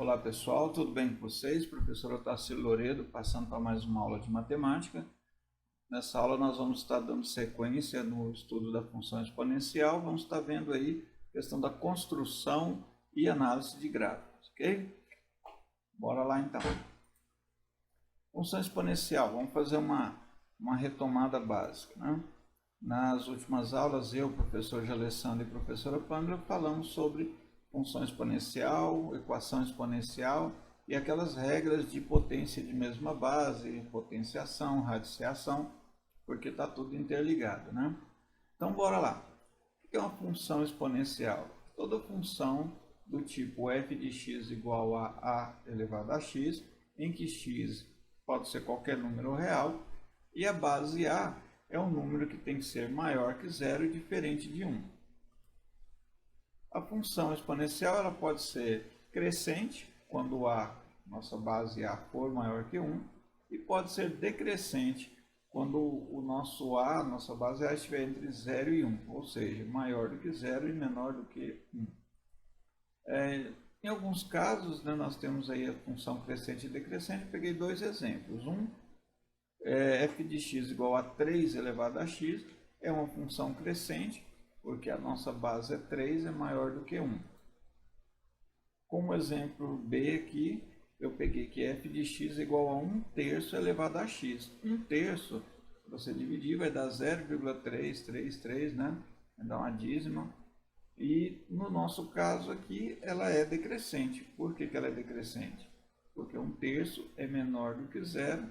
Olá pessoal, tudo bem com vocês? Professor Otacílio Loredo, passando para mais uma aula de matemática. Nessa aula nós vamos estar dando sequência no estudo da função exponencial. Vamos estar vendo aí a questão da construção e análise de gráficos, ok? Bora lá então. Função exponencial, vamos fazer uma retomada básica, né? Nas últimas aulas, eu, professor Alessandro e professora Pamela, falamos sobre função exponencial, equação exponencial e aquelas regras de potência de mesma base, potenciação, radiciação, porque está tudo interligado, né? Então, bora lá. O que é uma função exponencial? Toda função do tipo f de x igual a elevado a x, em que x pode ser qualquer número real, e a base a é um número que tem que ser maior que zero e diferente de 1. A função exponencial ela pode ser crescente, quando a nossa base a for maior que 1, e pode ser decrescente, quando o nosso a, nossa base a, estiver entre 0 e 1, ou seja, maior do que 0 e menor do que 1. Em alguns casos, né, nós temos aí a função crescente e decrescente. Eu peguei dois exemplos. Um é f de x igual a 3 elevado a x, é uma função crescente, porque a nossa base é 3, é maior do que 1. Como exemplo B aqui, eu peguei que f de x é igual a 1/3 elevado a x. 1/3, se você dividir, vai dar 0,333, né? Vai dar uma dízima. E no nosso caso aqui, ela é decrescente. Por que ela é decrescente? Porque 1/3 é menor do que 0,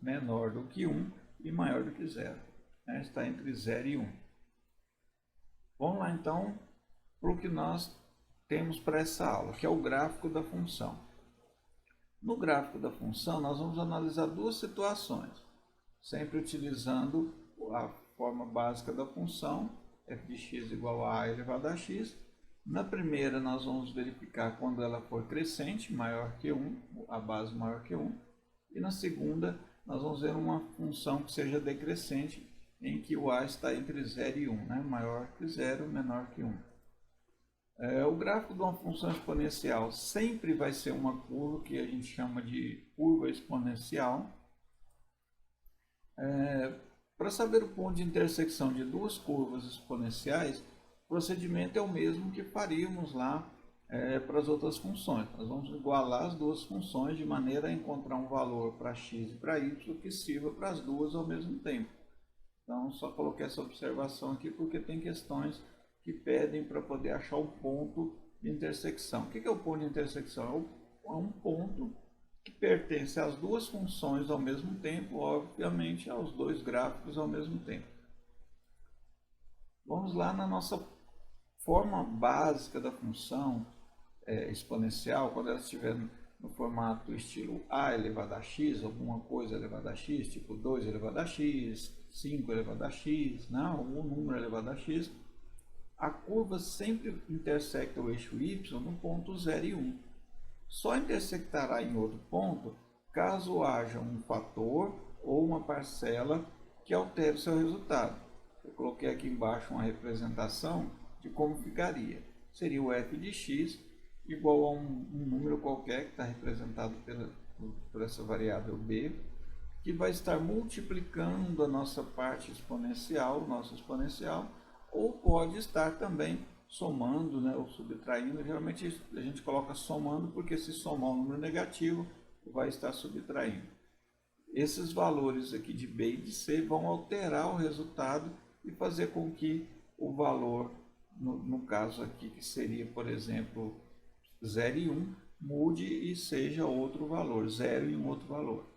menor do que 1 e maior do que 0. Né? Está entre 0 e 1. Vamos lá então para o que nós temos para essa aula, que é o gráfico da função. No gráfico da função, nós vamos analisar duas situações, sempre utilizando a forma básica da função, f de x igual a elevado a x. Na primeira, nós vamos verificar quando ela for crescente, maior que 1, a base maior que 1. E na segunda, nós vamos ver uma função que seja decrescente, em que o a está entre 0 e 1, né? Maior que 0, menor que 1. O gráfico de uma função exponencial sempre vai ser uma curva que a gente chama de curva exponencial. Para saber o ponto de intersecção de duas curvas exponenciais, o procedimento é o mesmo que faríamos lá para as outras funções. Nós vamos igualar as duas funções de maneira a encontrar um valor para x e para y que sirva para as duas ao mesmo tempo. Então, só coloquei essa observação aqui porque tem questões que pedem para poder achar o ponto de intersecção. O que é o ponto de intersecção? É um ponto que pertence às duas funções ao mesmo tempo, obviamente aos dois gráficos ao mesmo tempo. Vamos lá na nossa forma básica da função exponencial, quando ela estiver no formato estilo a elevado a x, alguma coisa elevada a x, tipo 2 elevado a x, 5 elevado a x, né? Algum número elevado a x, a curva sempre intersecta o eixo y no ponto 0 e 1. Só intersectará em outro ponto caso haja um fator ou uma parcela que altere o seu resultado. Eu coloquei aqui embaixo uma representação de como ficaria. Seria o f de x igual a um número qualquer que está representado por essa variável b, que vai estar multiplicando a nossa parte exponencial, o nosso exponencial, ou pode estar também somando, né, ou subtraindo. Geralmente a gente coloca somando, porque se somar um número negativo, vai estar subtraindo. Esses valores aqui de b e de c vão alterar o resultado e fazer com que o valor, no caso aqui, que seria, por exemplo, 0 e 1, mude e seja outro valor, 0 e um outro valor.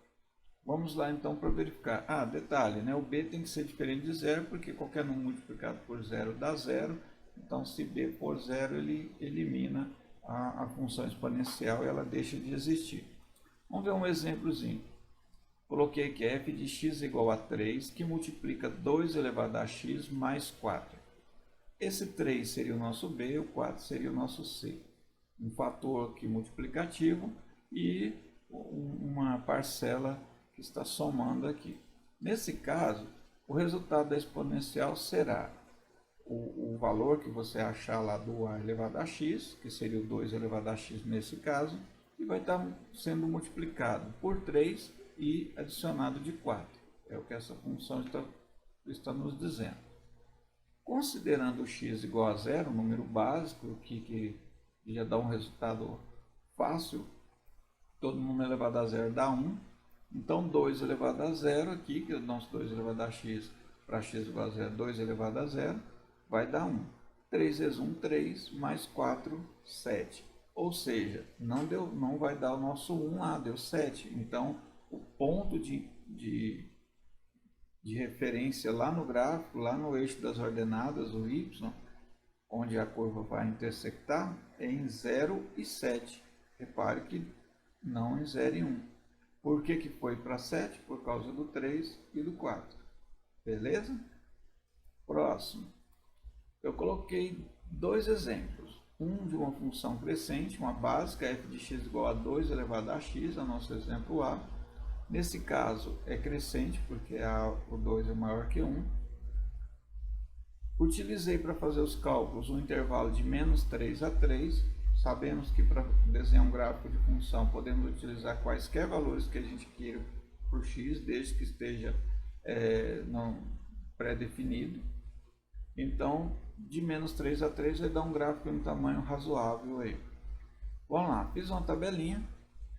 Vamos lá então para verificar. Detalhe, né? O b tem que ser diferente de 0, porque qualquer número multiplicado por 0 dá 0. Então, se b for 0, ele elimina a função exponencial e ela deixa de existir. Vamos ver um exemplozinho. Coloquei que f de x é igual a 3, que multiplica 2 elevado a x mais 4. Esse 3 seria o nosso b, o 4 seria o nosso c. Um fator aqui multiplicativo e uma parcela que está somando aqui. Nesse caso, o resultado da exponencial será o valor que você achar lá do a elevado a x, que seria o 2 elevado a x nesse caso, e vai estar sendo multiplicado por 3 e adicionado de 4. É o que essa função está nos dizendo. Considerando o x igual a zero, número básico, que já dá um resultado fácil, todo número elevado a zero dá 1. Então, 2 elevado a zero aqui, que é o nosso 2 elevado a x, para x igual a zero, 2 elevado a zero, vai dar 1. 3 vezes 1, 3, mais 4, 7. Ou seja, não vai dar o nosso 1 lá, deu 7. Então, o ponto de referência lá no gráfico, lá no eixo das ordenadas, o y, onde a curva vai intersectar, é em 0 e 7. Repare que não em 0 e 1. Por que foi para 7? Por causa do 3 e do 4. Beleza? Próximo. Eu coloquei dois exemplos. Um de uma função crescente, uma básica, f de x igual a 2 elevado a x, é o nosso exemplo A. Nesse caso é crescente, porque o 2 é maior que 1. Utilizei para fazer os cálculos um intervalo de menos 3 a 3. Sabemos que para desenhar um gráfico de função podemos utilizar quaisquer valores que a gente queira por x, desde que esteja não pré-definido. Então, de menos 3 a 3 vai dar um gráfico em um tamanho razoável aí. Vamos lá, fiz uma tabelinha.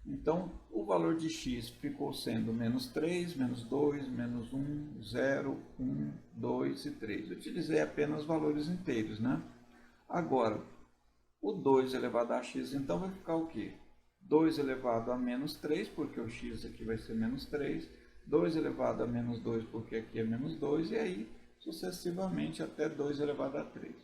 Então, o valor de x ficou sendo menos 3, menos 2, menos 1, 0, 1, 2 e 3. Eu utilizei apenas valores inteiros, né? Agora, o 2 elevado a x, então, vai ficar o quê? 2 elevado a menos 3, porque o x aqui vai ser menos 3. 2 elevado a menos 2, porque aqui é menos 2. E aí, sucessivamente, até 2 elevado a 3.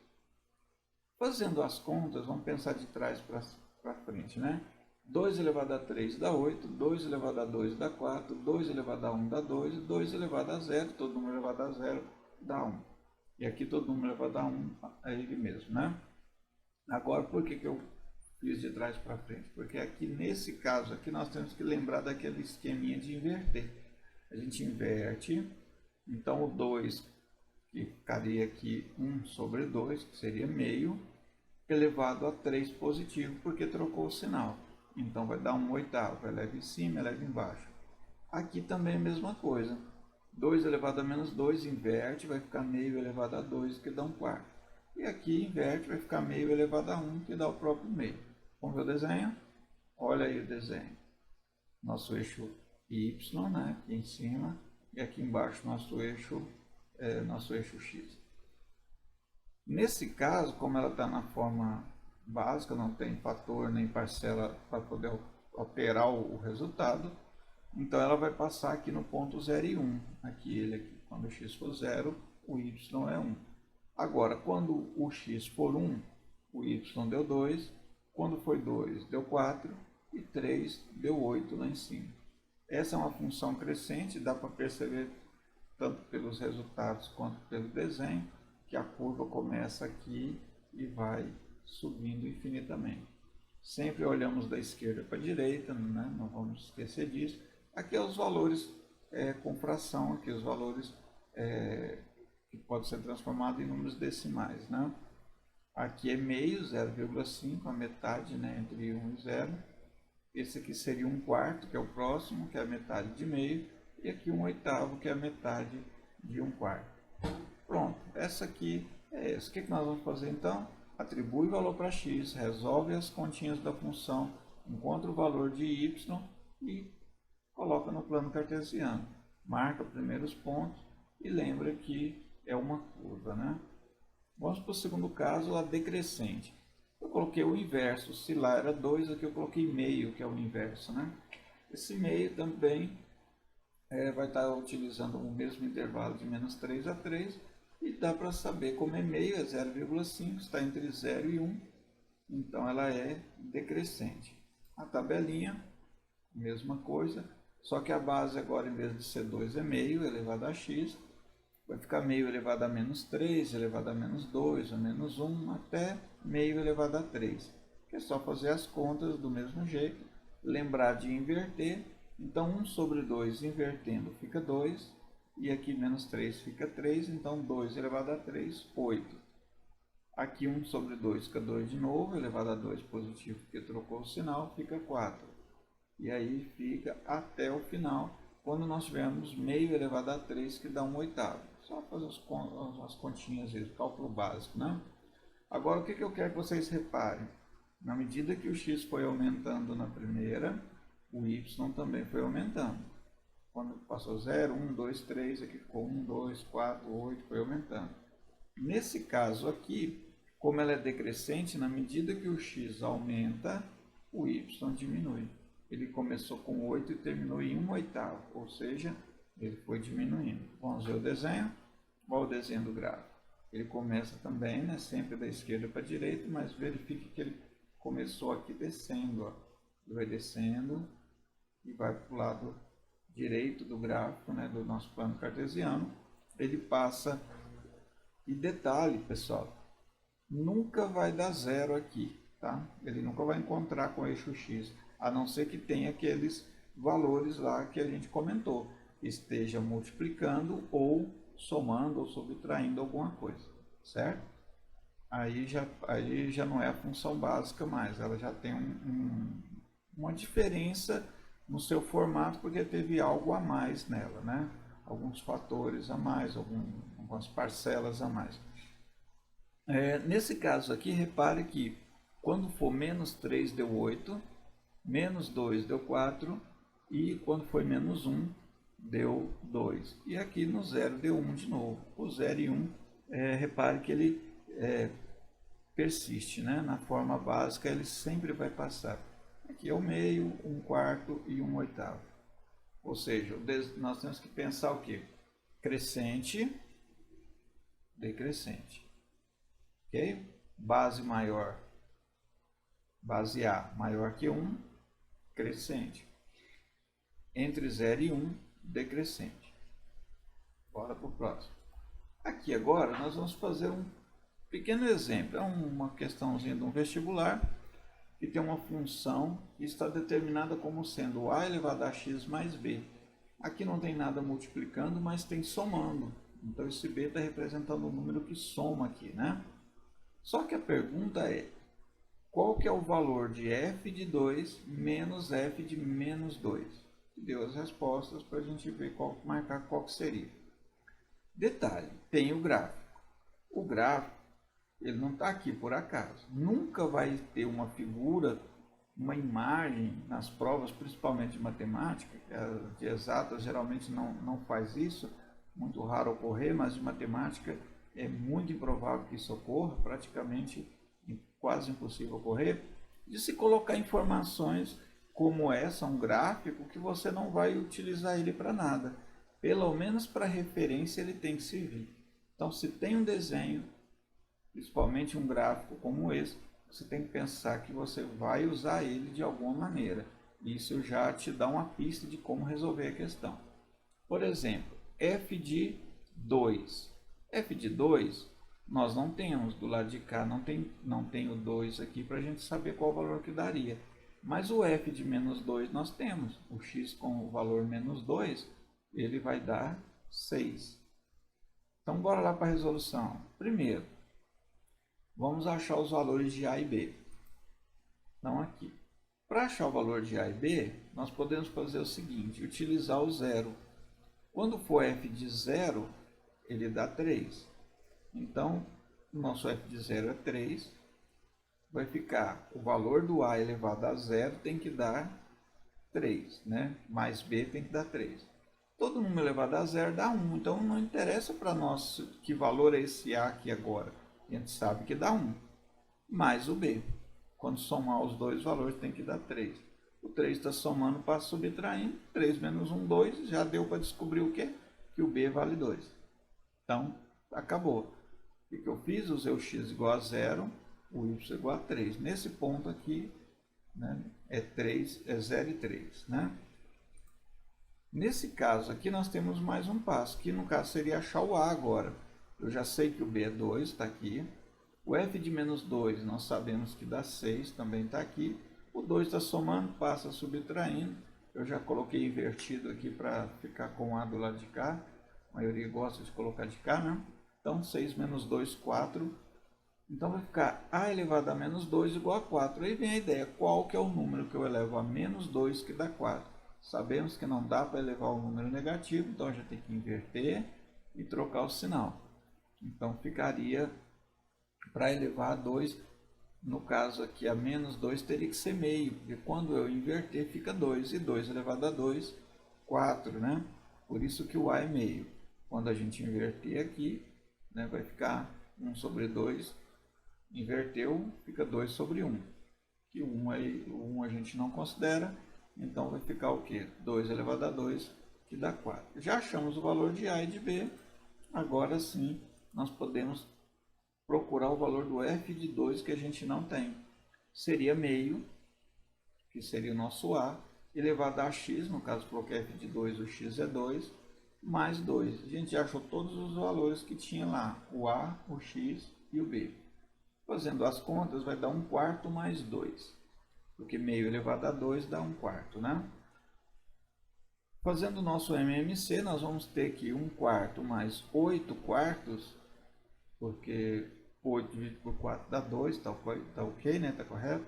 Fazendo as contas, vamos pensar de trás para frente, né? 2 elevado a 3 dá 8, 2 elevado a 2 dá 4, 2 elevado a 1 dá 2, 2 elevado a 0, todo número elevado a 0 dá 1. E aqui todo número elevado a 1 é ele mesmo, né? Agora, por que eu fiz de trás para frente? Porque aqui, nesse caso, aqui nós temos que lembrar daquele esqueminha de inverter. A gente inverte, então o 2, que ficaria aqui 1 sobre 2, que seria meio, elevado a 3 positivo, porque trocou o sinal. Então vai dar 1/8, eleva em cima, eleva embaixo. Aqui também é a mesma coisa. 2 elevado a menos 2 inverte, vai ficar meio elevado a 2, que dá 1/4. E aqui inverte, vai ficar meio elevado a 1, que dá o próprio meio. Vamos ver o desenho? Olha aí o desenho. Nosso eixo y, né? Aqui em cima, e aqui embaixo nosso eixo x. Nesse caso, como ela está na forma básica, não tem fator nem parcela para poder alterar o resultado, então ela vai passar aqui no ponto 0 e 1. Aqui, quando o x for 0, o y é 1. Agora, quando o x for 1, o y deu 2, quando foi 2, deu 4, e 3 deu 8 lá em cima. Essa é uma função crescente, dá para perceber tanto pelos resultados quanto pelo desenho, que a curva começa aqui e vai subindo infinitamente. Sempre olhamos da esquerda para a direita, né? Não vamos esquecer disso. Aqui é os valores com fração, aqui os valores que podem ser transformados em números decimais, né? Aqui é meio, 0,5, a metade, né? Entre 1 e 0. Esse aqui seria 1/4, que é o próximo, que é a metade de meio. E aqui 1/8, que é a metade de 1/4. Pronto, essa aqui é essa. O que nós vamos fazer então? Atribui valor para x, resolve as continhas da função, encontra o valor de y e coloca no plano cartesiano. Marca primeiro os pontos e lembra que é uma curva, né? Vamos para o segundo caso, a decrescente. Eu coloquei o inverso, se lá era 2, aqui eu coloquei meio, que é o inverso, né? Esse meio também vai estar utilizando o mesmo intervalo de menos 3 a 3, e dá para saber como é meio, é 0,5, está entre 0 e 1, então ela é decrescente. A tabelinha, mesma coisa, só que a base agora, em vez de ser 2, é meio elevado a x, vai ficar meio elevado a menos 3, elevado a menos 2, a menos 1, até meio elevado a 3. É só fazer as contas do mesmo jeito, lembrar de inverter. Então, 1 sobre 2 invertendo fica 2, e aqui menos 3 fica 3, então 2 elevado a 3, 8. Aqui 1 sobre 2 fica 2 de novo, elevado a 2 positivo porque trocou o sinal, fica 4. E aí fica até o final, quando nós tivermos meio elevado a 3, que dá 1/8. Só fazer as continhas aí, cálculo básico, né? Agora, o que eu quero que vocês reparem? Na medida que o x foi aumentando na primeira, o y também foi aumentando. Quando passou 0, 1, 2, 3, aqui ficou 1, 2, 4, 8, foi aumentando. Nesse caso aqui, como ela é decrescente, na medida que o x aumenta, o y diminui. Ele começou com 8 e terminou em 1/8, ou seja, ele foi diminuindo. Vamos ver o desenho? Olha o desenho do gráfico. Ele começa também, né, sempre da esquerda para a direita, mas verifique que ele começou aqui descendo. Ó. Ele vai descendo e vai para o lado direito do gráfico, né, do nosso plano cartesiano. Ele passa, e detalhe, pessoal, nunca vai dar zero aqui, tá? Ele nunca vai encontrar com o eixo x, a não ser que tenha aqueles valores lá que a gente comentou, esteja multiplicando ou somando ou subtraindo alguma coisa, certo? Aí já não é a função básica mais, ela já tem uma diferença no seu formato, porque teve algo a mais nela, né? Alguns fatores a mais, algumas parcelas a mais. Nesse caso aqui, repare que quando for menos 3 deu 8, menos 2 deu 4, e quando foi menos 1 deu 2. E aqui no 0 deu 1 de novo. O 0 e 1, repare que ele persiste, né? Na forma básica ele sempre vai passar. Aqui é o meio, 1/4 e 1/8. Ou seja, nós temos que pensar o quê? Crescente, decrescente. Ok? Base maior, base A maior que 1, crescente. Entre 0 e 1, decrescente. Bora para o próximo. Aqui agora nós vamos fazer um pequeno exemplo. É uma questãozinha de um vestibular que tem uma função que está determinada como sendo a elevado a x mais b. Aqui não tem nada multiplicando, mas tem somando. Então esse b está representando o número que soma aqui, né? Só que a pergunta é, qual que é o valor de f de 2 menos f de menos 2? Deu as respostas para a gente ver marcar qual que seria. Detalhe, tem o gráfico. O gráfico, ele não está aqui por acaso. Nunca vai ter uma figura, uma imagem nas provas, principalmente de matemática, de exatas geralmente não faz isso, muito raro ocorrer, mas de matemática é muito improvável que isso ocorra, praticamente quase impossível ocorrer, de se colocar informações como essa, um gráfico, que você não vai utilizar ele para nada. Pelo menos para referência ele tem que servir. Então, se tem um desenho, principalmente um gráfico como esse, você tem que pensar que você vai usar ele de alguma maneira. Isso já te dá uma pista de como resolver a questão. Por exemplo, f de 2. f de 2, nós não temos do lado de cá, não tem o 2 aqui para a gente saber qual o valor que daria. Mas o f de menos 2 nós temos. O x com o valor menos 2, ele vai dar 6. Então, bora lá para a resolução. Primeiro, vamos achar os valores de A e B. Então, aqui. Para achar o valor de A e B, nós podemos fazer o seguinte, utilizar o zero. Quando for f de 0, ele dá 3. Então, o nosso f de 0 é 3. Vai ficar o valor do A elevado a 0 tem que dar 3, né? Mais B tem que dar 3. Todo número elevado a 0 dá 1, então não interessa para nós que valor é esse A aqui agora. A gente sabe que dá 1, mais o B. Quando somar os dois valores tem que dar 3. O 3 está somando para subtraindo, 3 menos 1, 2, já deu para descobrir o quê? Que o B vale 2. Então, acabou. O que eu fiz? Usei o x igual a 0, o y igual a 3. Nesse ponto aqui, né, é 0 e 3. Né? Nesse caso aqui, nós temos mais um passo, que no caso seria achar o A agora. Eu já sei que o B é 2, está aqui. O f de menos 2, nós sabemos que dá 6, também está aqui. O 2 está somando, passa subtraindo. Eu já coloquei invertido aqui para ficar com o A do lado de cá. A maioria gosta de colocar de cá, né? Então, 6 menos 2, 4. Então vai ficar a elevado a menos 2 igual a 4. Aí vem a ideia, qual que é o número que eu elevo a menos 2 que dá 4? Sabemos que não dá para elevar o número negativo, então a gente tem que inverter e trocar o sinal. Então ficaria, para elevar a 2, no caso aqui a menos 2 teria que ser meio, porque quando eu inverter fica 2, e 2 elevado a 2, 4, né? Por isso que o A é meio. Quando a gente inverter aqui, né, vai ficar 1 sobre 2, inverteu, fica 2 sobre 1. Que o 1 a gente não considera, então vai ficar o quê? 2 elevado a 2, que dá 4. Já achamos o valor de A e de B, agora sim nós podemos procurar o valor do f de 2 que a gente não tem. Seria meio, que seria o nosso A, elevado a x, no caso coloquei f de 2, o x é 2, mais 2. A gente já achou todos os valores que tinha lá, o A, o x e o B. Fazendo as contas, vai dar 1/4 mais 2, porque meio elevado a 2 dá 1/4, né? Fazendo o nosso MMC, nós vamos ter que 1/4 mais 8/4, porque 8 dividido por 4 dá 2, tá ok, né? Tá correto?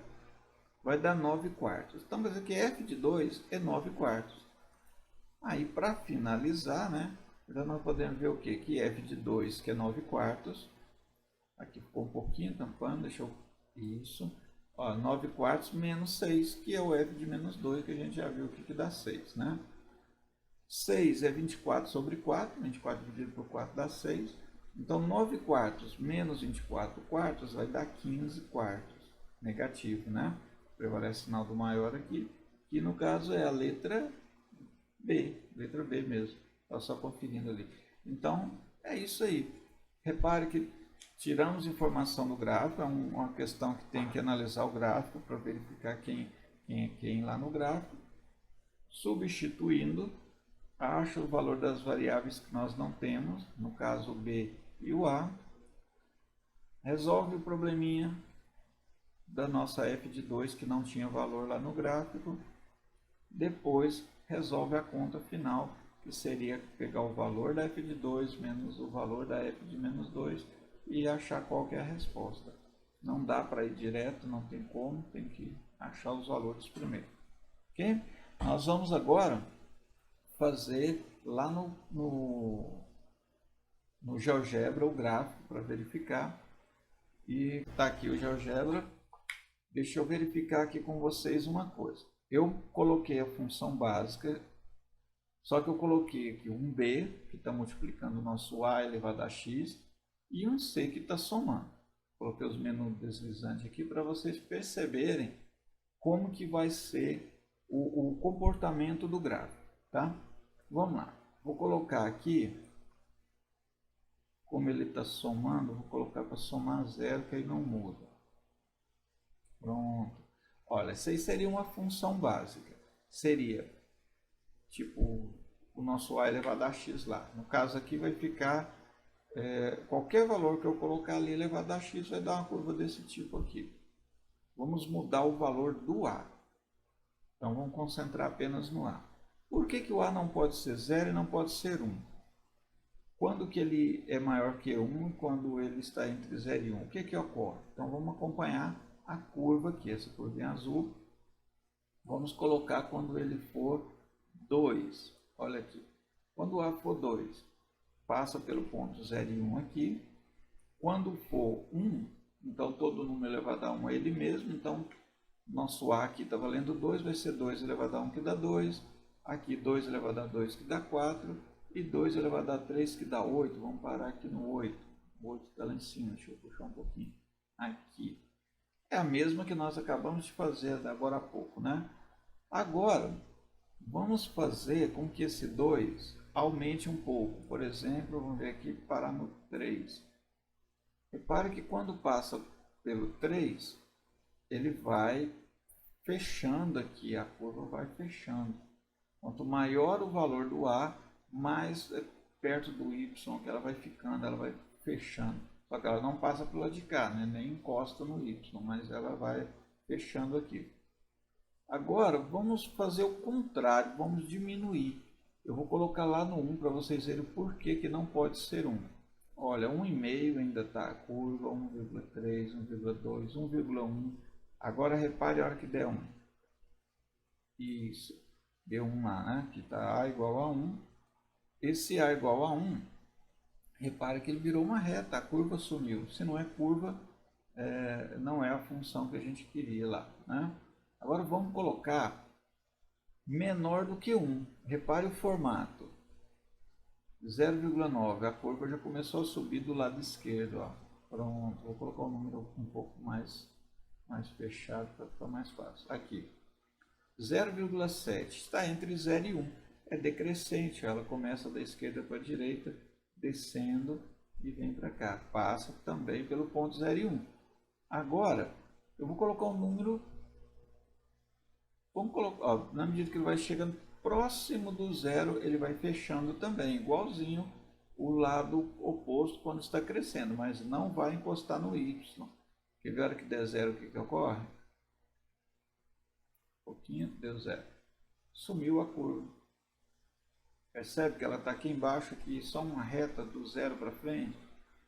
Vai dar 9/4. Então, quer dizer que f de 2 é 9/4. Aí, para finalizar, né? Então, nós podemos ver o quê? Que f de 2, que é 9/4. Aqui ficou um pouquinho tampando, deixa eu... Isso. Ó, 9/4 menos 6, que é o f de menos 2, que a gente já viu aqui que dá 6, né? 6 é 24 sobre 4, 24 dividido por 4 dá 6. Então, 9/4 menos 24/4 vai dar 15/4. Negativo, né? Prevalece o sinal do maior aqui, que no caso é a letra B mesmo. Está só conferindo ali. Então, é isso aí. Repare que tiramos informação do gráfico, é uma questão que tem que analisar o gráfico para verificar quem é quem lá no gráfico. Substituindo, acha o valor das variáveis que nós não temos, no caso o B e o A. Resolve o probleminha da nossa f de 2 que não tinha valor lá no gráfico. Depois resolve a conta final, que seria pegar o valor da f de 2 menos o valor da f de menos 2 e achar qual que é a resposta. Não dá para ir direto, não tem como, tem que achar os valores primeiro. Ok? Nós vamos agora fazer lá no GeoGebra o gráfico para verificar. E está aqui o GeoGebra. Deixa eu verificar aqui com vocês uma coisa. Eu coloquei a função básica, só que eu coloquei aqui um b, que está multiplicando o nosso a elevado a x, e um c, que está somando. Coloquei os menus deslizantes aqui para vocês perceberem como que vai ser o comportamento do gráfico. Tá? Vamos lá. Vou colocar aqui, como ele está somando, vou colocar para somar zero, que aí não muda. Pronto. Olha, essa aí seria uma função básica. Seria, tipo, o nosso a elevado a x lá. No caso aqui vai ficar, qualquer valor que eu colocar ali elevado a x vai dar uma curva desse tipo aqui. Vamos mudar o valor do a. Então, vamos concentrar apenas no a. Por que que o a não pode ser 0 e não pode ser 1? Quando que ele é maior que 1 e quando ele está entre 0 e 1? O que que ocorre? Então, vamos acompanhar a curva aqui, essa curva em azul. Vamos colocar quando ele for 2. Olha aqui. Quando o A for 2, passa pelo ponto 0 e 1 aqui. Quando for 1, então todo número elevado a 1 é ele mesmo. Então, nosso A aqui está valendo 2, vai ser 2 elevado a 1 que dá 2. Aqui 2 elevado a 2 que dá 4. E 2 elevado a 3 que dá 8. Vamos parar aqui no 8. O 8 está lá em cima, deixa eu puxar um pouquinho. Aqui. É a mesma que nós acabamos de fazer agora há pouco, né? Agora, vamos fazer com que esse 2 aumente um pouco. Por exemplo, vamos ver aqui, parar no 3. Repare que quando passa pelo 3, ele vai fechando aqui, a curva vai fechando. Quanto maior o valor do A, mais perto do Y que ela vai ficando, ela vai fechando. Só que ela não passa pelo lado de cá, né? Nem encosta no Y, mas ela vai fechando aqui. Agora, vamos fazer o contrário, vamos diminuir. Eu vou colocar lá no 1 para vocês verem o porquê que não pode ser 1. Olha, 1,5 ainda está a curva, 1,3, 1,2, 1,1. Agora repare a hora que der 1. Isso, deu 1 lá, né? Que está A igual a 1. Esse A igual a 1, repare que ele virou uma reta, a curva sumiu. Se não é curva, não é a função que a gente queria lá, né? Agora vamos colocar menor do que 1. Repare o formato. 0,9, a curva já começou a subir do lado esquerdo. Ó. Pronto, vou colocar um número um pouco mais fechado para ficar mais fácil. Aqui, 0,7 está entre 0 e 1. É decrescente, ela começa da esquerda para a direita, descendo e vem para cá. Passa também pelo ponto 0 e 1. Agora, eu vou colocar um número. Vamos colocar, ó, na medida que ele vai chegando próximo do zero, ele vai fechando também, igualzinho o lado oposto quando está crescendo, mas não vai encostar no y. Porque na hora que der zero, o que ocorre? Um pouquinho, deu zero. Sumiu a curva. Percebe que ela está aqui embaixo, aqui, só uma reta do zero para frente?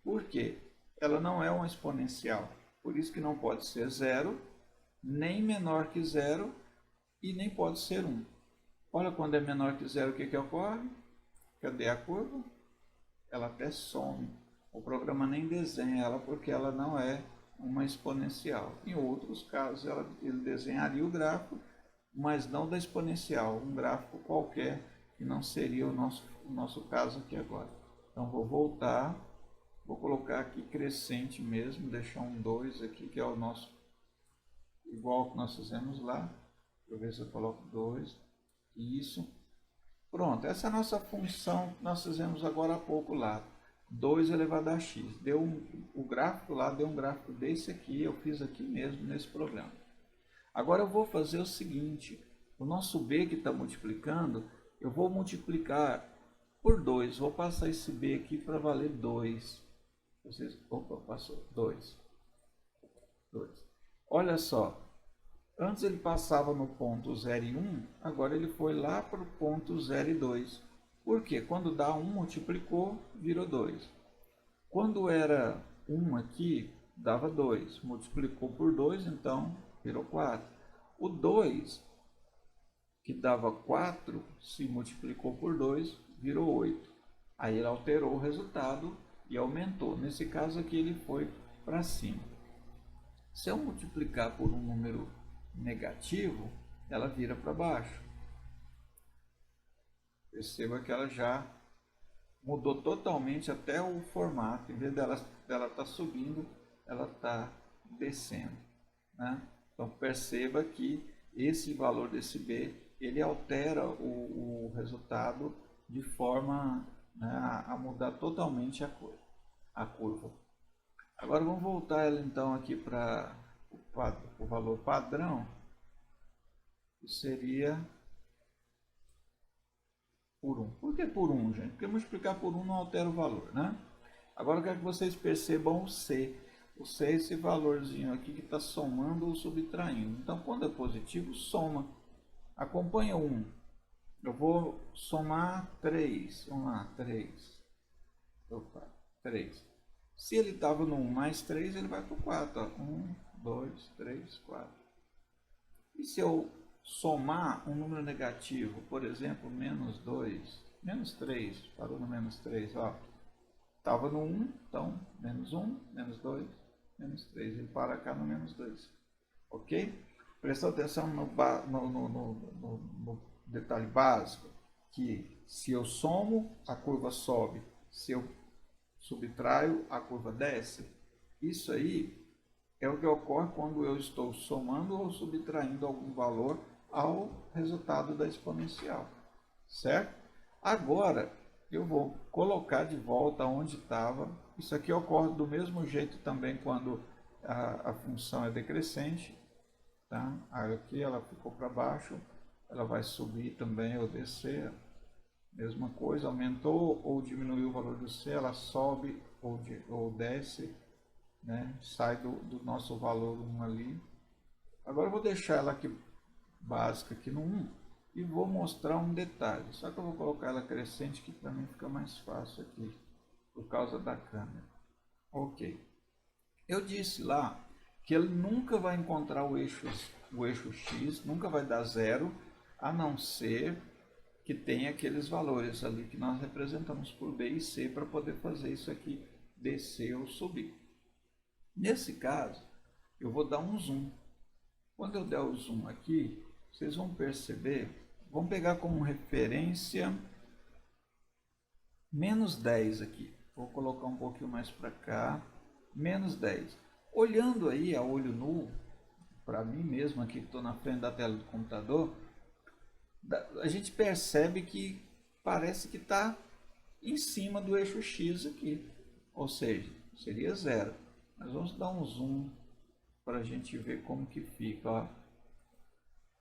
Por quê? Ela não é uma exponencial. Por isso que não pode ser zero, nem menor que zero, e nem pode ser 1. Olha, quando é menor que zero, o que ocorre? Cadê a curva? Ela até some. O programa nem desenha ela porque ela não é uma exponencial. Em outros casos, ele desenharia o gráfico, mas não da exponencial, um gráfico qualquer, que não seria o nosso caso aqui agora. Então, vou voltar, vou colocar aqui crescente mesmo, deixar um 2 aqui, que é o nosso, igual que nós fizemos lá. Deixa eu ver se eu coloco 2. Isso. Pronto, essa é a nossa função que nós fizemos agora há pouco lá. 2 elevado a x. O gráfico lá deu um gráfico desse aqui, eu fiz aqui mesmo nesse programa. Agora eu vou fazer o seguinte, o nosso b que está multiplicando, eu vou multiplicar por 2. Vou passar esse b aqui para valer 2. Opa, passou 2. Olha só. Antes ele passava no ponto 0 e 1, agora ele foi lá para o ponto 0 e 2. Por quê? Quando dá 1, multiplicou, virou 2. Quando era 1 aqui, dava 2. Multiplicou por 2, então virou 4. O 2, que dava 4, se multiplicou por 2, virou 8. Aí ele alterou o resultado e aumentou. Nesse caso aqui ele foi para cima. Se eu multiplicar por um número negativo, ela vira para baixo. Perceba que ela já mudou totalmente até o formato. Em vez dela estar subindo, ela está descendo, né? Então perceba que esse valor desse b, ele altera o resultado de forma, né, a mudar totalmente a curva. Agora vamos voltar ela então aqui para o valor padrão, que seria por 1. Por que por 1, gente? Porque multiplicar por 1 não altera o valor, né? Agora eu quero que vocês percebam o C. O C é esse valorzinho aqui que está somando ou subtraindo. Então, quando é positivo, soma. Acompanha 1. Eu vou somar 3. Vamos lá, 3. Opa, 3. Se ele estava no 1 mais 3, ele vai para o 4. Ó. 1, 2, 3, 4. E se eu somar um número negativo, por exemplo, menos 2, menos 3, parou no menos 3, ó. Estava no 1, então, menos 1, menos 2, menos 3. Ele para cá no menos 2. Ok? Prestou atenção no detalhe básico, que se eu somo, a curva sobe. Se eu subtraio, a curva desce. Isso aí é o que ocorre quando eu estou somando ou subtraindo algum valor ao resultado da exponencial, certo? Agora, eu vou colocar de volta onde estava. Isso aqui ocorre do mesmo jeito também quando a função é decrescente, tá? Aqui ela ficou para baixo, ela vai subir também ou descer. Mesma coisa, aumentou ou diminuiu o valor do C, ela sobe ou desce, né? Sai do nosso valor 1 ali. Agora eu vou deixar ela aqui básica aqui no 1 e vou mostrar um detalhe. Só que eu vou colocar ela crescente que para mim fica mais fácil aqui. por causa da câmera. Ok. Eu disse lá que ele nunca vai encontrar o eixo x, nunca vai dar zero, a não ser que tenha aqueles valores ali que nós representamos por B e C para poder fazer isso aqui descer ou subir. Nesse caso, eu vou dar um zoom. Quando eu der o zoom aqui, vocês vão perceber, vamos pegar como referência menos 10 aqui. Vou colocar um pouquinho mais para cá, menos 10. Olhando aí a olho nu, para mim mesmo aqui que estou na frente da tela do computador, a gente percebe que parece que está em cima do eixo X aqui, ou seja, seria zero. Mas vamos dar um zoom para a gente ver como que fica. Ó.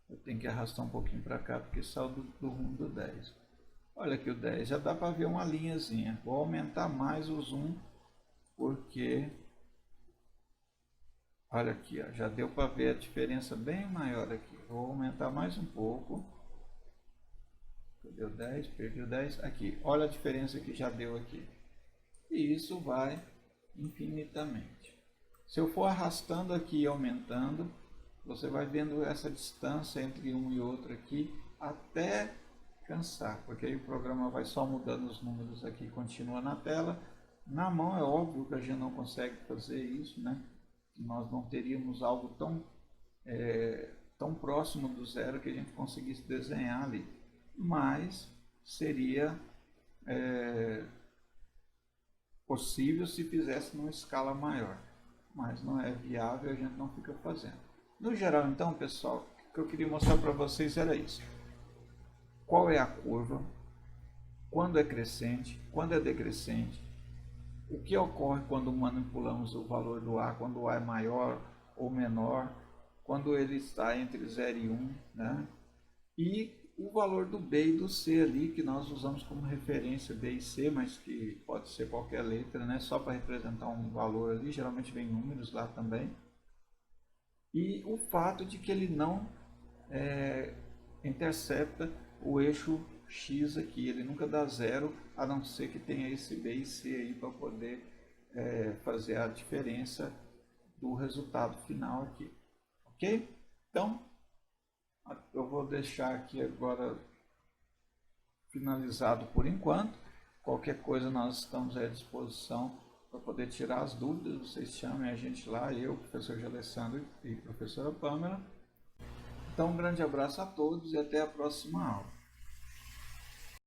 Eu tenho que arrastar um pouquinho para cá porque saiu do rumo do 10. Olha aqui o 10, já dá para ver uma linhazinha. Vou aumentar mais o zoom porque olha aqui, ó, já deu para ver a diferença bem maior aqui. Vou aumentar mais um pouco. Deu 10, perdi o 10. Aqui, olha a diferença que já deu aqui. E isso vai infinitamente. Se eu for arrastando aqui e aumentando, você vai vendo essa distância entre um e outro aqui até cansar, porque aí o programa vai só mudando os números aqui, continua na tela. Na mão é óbvio que a gente não consegue fazer isso, né? Nós não teríamos algo tão próximo do zero que a gente conseguisse desenhar ali, mas seria possível se fizesse numa escala maior, mas não é viável, a gente não fica fazendo. No geral, então, pessoal, o que eu queria mostrar para vocês era isso. Qual é a curva, quando é crescente, quando é decrescente, o que ocorre quando manipulamos o valor do A, quando o A é maior ou menor, quando ele está entre 0 e 1, né? E o valor do B e do C ali, que nós usamos como referência B e C, mas que pode ser qualquer letra, né? Só para representar um valor ali, geralmente vem números lá também. E o fato de que ele não intercepta o eixo X aqui, ele nunca dá zero, a não ser que tenha esse B e C aí para poder fazer a diferença do resultado final aqui, ok? Então, eu vou deixar aqui agora finalizado por enquanto. Qualquer coisa nós estamos à disposição para poder tirar as dúvidas, vocês chamem a gente lá, eu, professor Alessandro e professora Pamela. Então, um grande abraço a todos e até a próxima aula.